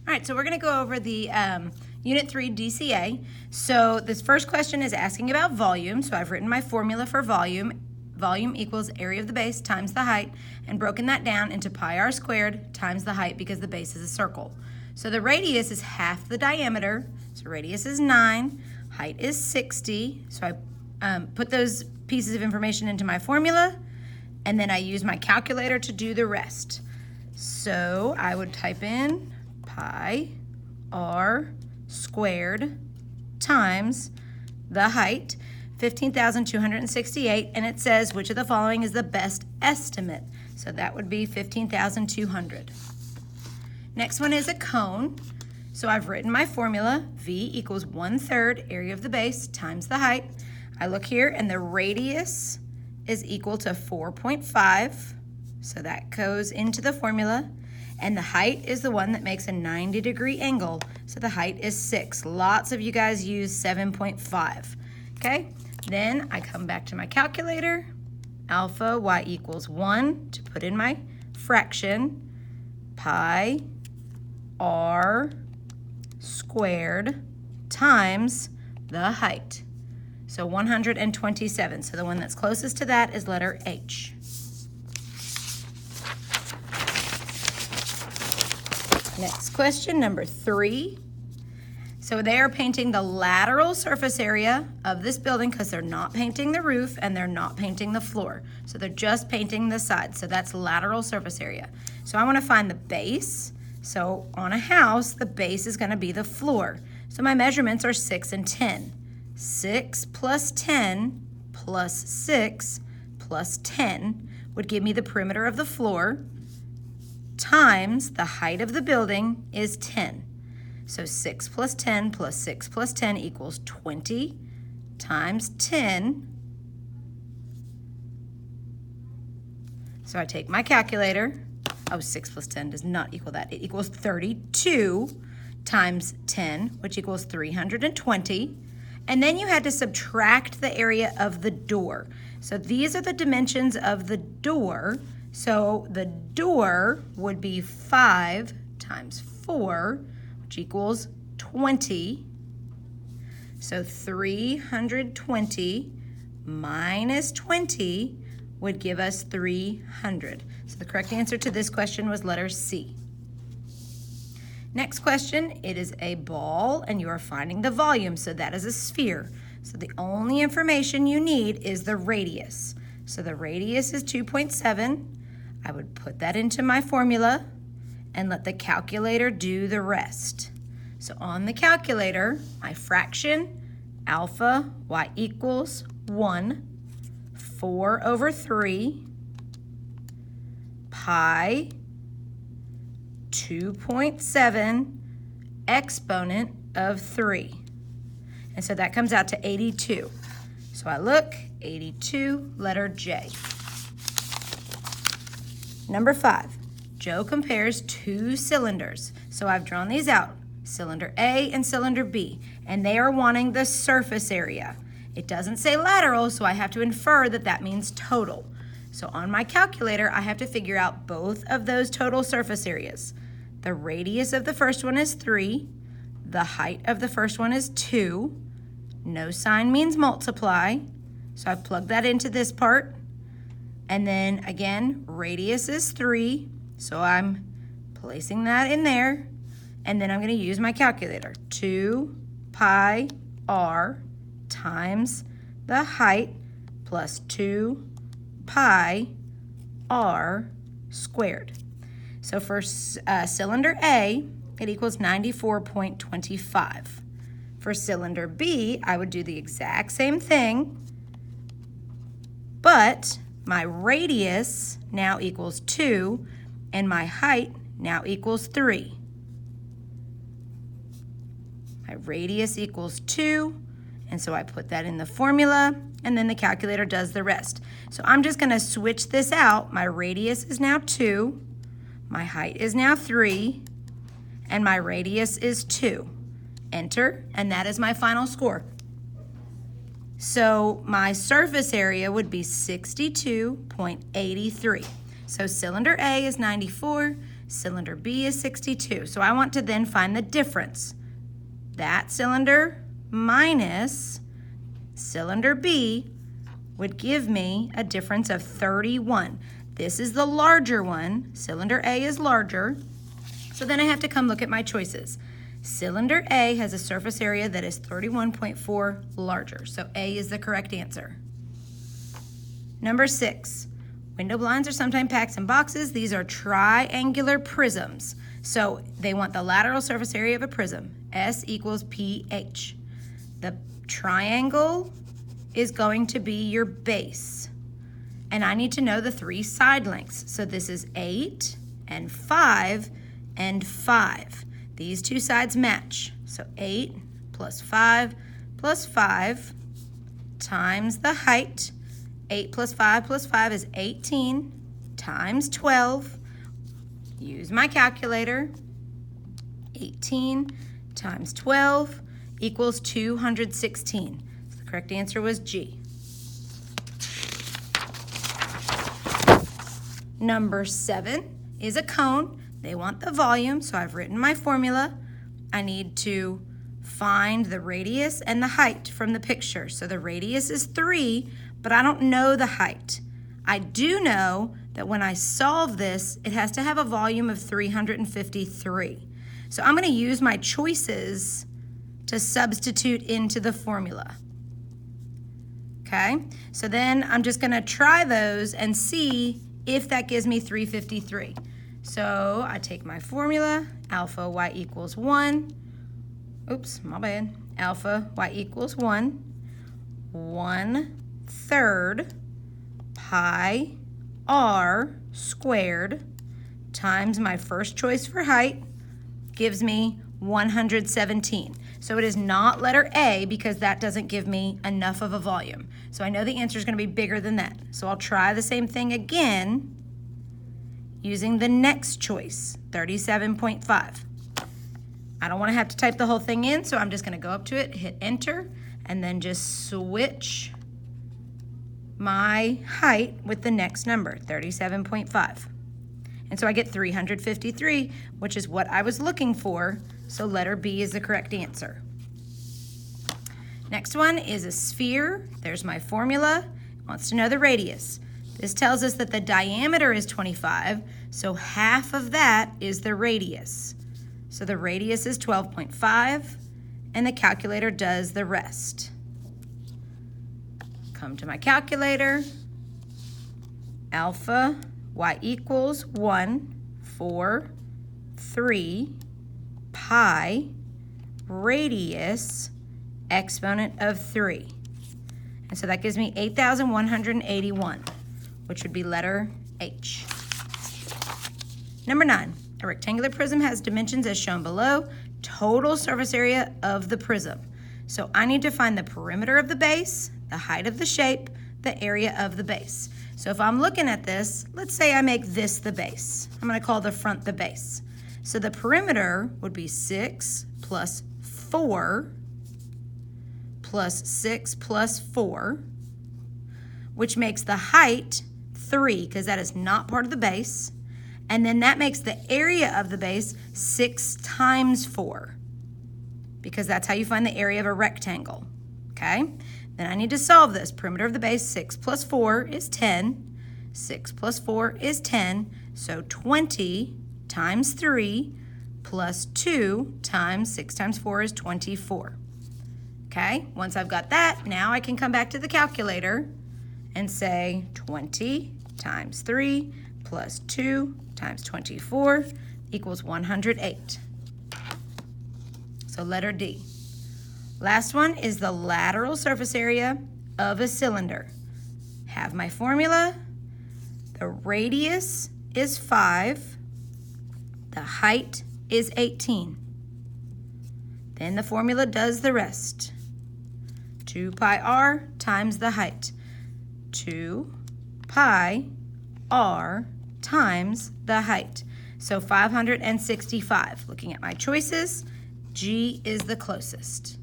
All right, so we're going to go over the Unit 3 DCA. So this first question is asking about volume. So I've written my formula for volume. Volume equals area of the base times the height, and broken that down into pi r squared times the height because the base is a circle. So the radius is half the diameter. So radius is 9, height is 60. So I put those pieces of information into my formula, and then I use my calculator to do the rest. So I would type in pi r squared times the height, 15,268, and it says which of the following is the best estimate. So that would be 15,200. Next one is a cone. So I've written my formula, V equals 1/3 area of the base times the height. I look here and the radius is equal to 4.5. So that goes into the formula. And the height is the one that makes a 90-degree angle. So the height is 6. Lots of you guys use 7.5. Okay? Then I come back to my calculator. Alpha y equals 1 to put in my fraction. Pi r squared times the height. So 127. So the one that's closest to that is letter H. Next question, number 3. So they are painting the lateral surface area of this building because they're not painting the roof and they're not painting the floor. So they're just painting the sides. So that's lateral surface area. So I want to find the base. So on a house, the base is going to be the floor. So my measurements are 6 and 10. 6 plus 10 plus 6 plus 10 would give me the perimeter of the floor times the height of the building is 10. So 6 plus 10 plus 6 plus 10 equals 20 times 10. So I take my calculator. Oh, 6 plus 10 does not equal that. It equals 32 times 10, which equals 320. And then you had to subtract the area of the door. So these are the dimensions of the door. So the door would be 5 times 4, which equals 20. So 320 minus 20 would give us 300. So the correct answer to this question was letter C. Next question, it is a ball and you are finding the volume, so that is a sphere. So the only information you need is the radius. So the radius is 2.7. I would put that into my formula and let the calculator do the rest. So on the calculator, my fraction, alpha y equals 1, 4 over 3, pi 2.7 exponent of 3. And so that comes out to 82. So I look, 82, letter J. Number 5, Joe compares 2 cylinders. So I've drawn these out, cylinder A and cylinder B, and they are wanting the surface area. It doesn't say lateral, so I have to infer that that means total. So on my calculator, I have to figure out both of those total surface areas. The radius of the first one is 3. The height of the first one is 2. No sign means multiply. So I plug that into this part. And then again, radius is 3. So I'm placing that in there. And then I'm going to use my calculator. 2 pi r times the height plus 2 pi r squared. So for cylinder A, it equals 94.25. For cylinder B, I would do the exact same thing, but my radius now equals 2, and my height now equals 3. My radius equals 2, and so I put that in the formula, and then the calculator does the rest. So I'm just going to switch this out. My radius is now 2. My height is now 3, and my radius is 2. Enter, and that is my final score. So my surface area would be 62.83. So cylinder A is 94, Cylinder B is 62. So I want to then find the difference. That cylinder minus cylinder B would give me a difference of 31. This is the larger one. Cylinder A is larger. So then I have to come look at my choices. Cylinder A has a surface area that is 31.4 larger. So A is the correct answer. Number 6. Window blinds are sometimes packed in boxes. These are triangular prisms. So they want the lateral surface area of a prism. S equals PH. The triangle is going to be your base. And I need to know the 3 side lengths. So this is 8 and 5 and 5. These 2 sides match. So 8 plus 5 times the height. 8 plus 5 is 18 times 12. Use my calculator. 18 times 12 equals 216. So the correct answer was G. Number 7 is a cone. They want the volume, so I've written my formula. I need to find the radius and the height from the picture. So the radius is 3, but I don't know the height. I do know that when I solve this, it has to have a volume of 353. So I'm going to use my choices to substitute into the formula. Okay, so then I'm just going to try those and see if that gives me 353. So I take my formula, alpha y equals 1. Oops, my bad. Alpha y equals 1. 1/3 pi r squared times my first choice for height gives me 117. So it is not letter A because that doesn't give me enough of a volume. So I know the answer is going to be bigger than that. So I'll try the same thing again using the next choice, 37.5. I don't want to have to type the whole thing in, so I'm just going to go up to it, hit enter, and then just switch my height with the next number, 37.5. And so I get 353, which is what I was looking for, so letter B is the correct answer. Next one is a sphere. There's my formula. It wants to know the radius. This tells us that the diameter is 25, so half of that is the radius. So the radius is 12.5, and the calculator does the rest. Come to my calculator. Alpha y equals 1/3 pi radius exponent of 3. And so that gives me 8,181, which would be letter H. Number 9, a rectangular prism has dimensions as shown below, total surface area of the prism. So I need to find the perimeter of the base, the height of the shape, the area of the base. So if I'm looking at this, let's say I make this the base. I'm going to call the front the base. So the perimeter would be 6 plus 4 plus 6 plus 4, which makes the height 3, because that is not part of the base. And then that makes the area of the base 6 times 4, because that's how you find the area of a rectangle, okay? Then I need to solve this. Perimeter of the base, 6 plus 4 is 10. 6 plus 4 is 10, so 20 times 3 plus 2 times 6 times 4 is 24. Okay, once I've got that, now I can come back to the calculator and say 20 times 3 plus 2 times 24 equals 108. So letter D. Last one is the lateral surface area of a cylinder. Have my formula. The radius is 5. The height is 18. Then the formula does the rest. 2 pi r times the height. 2 pi r times the height. So 565. Looking at my choices, G is the closest.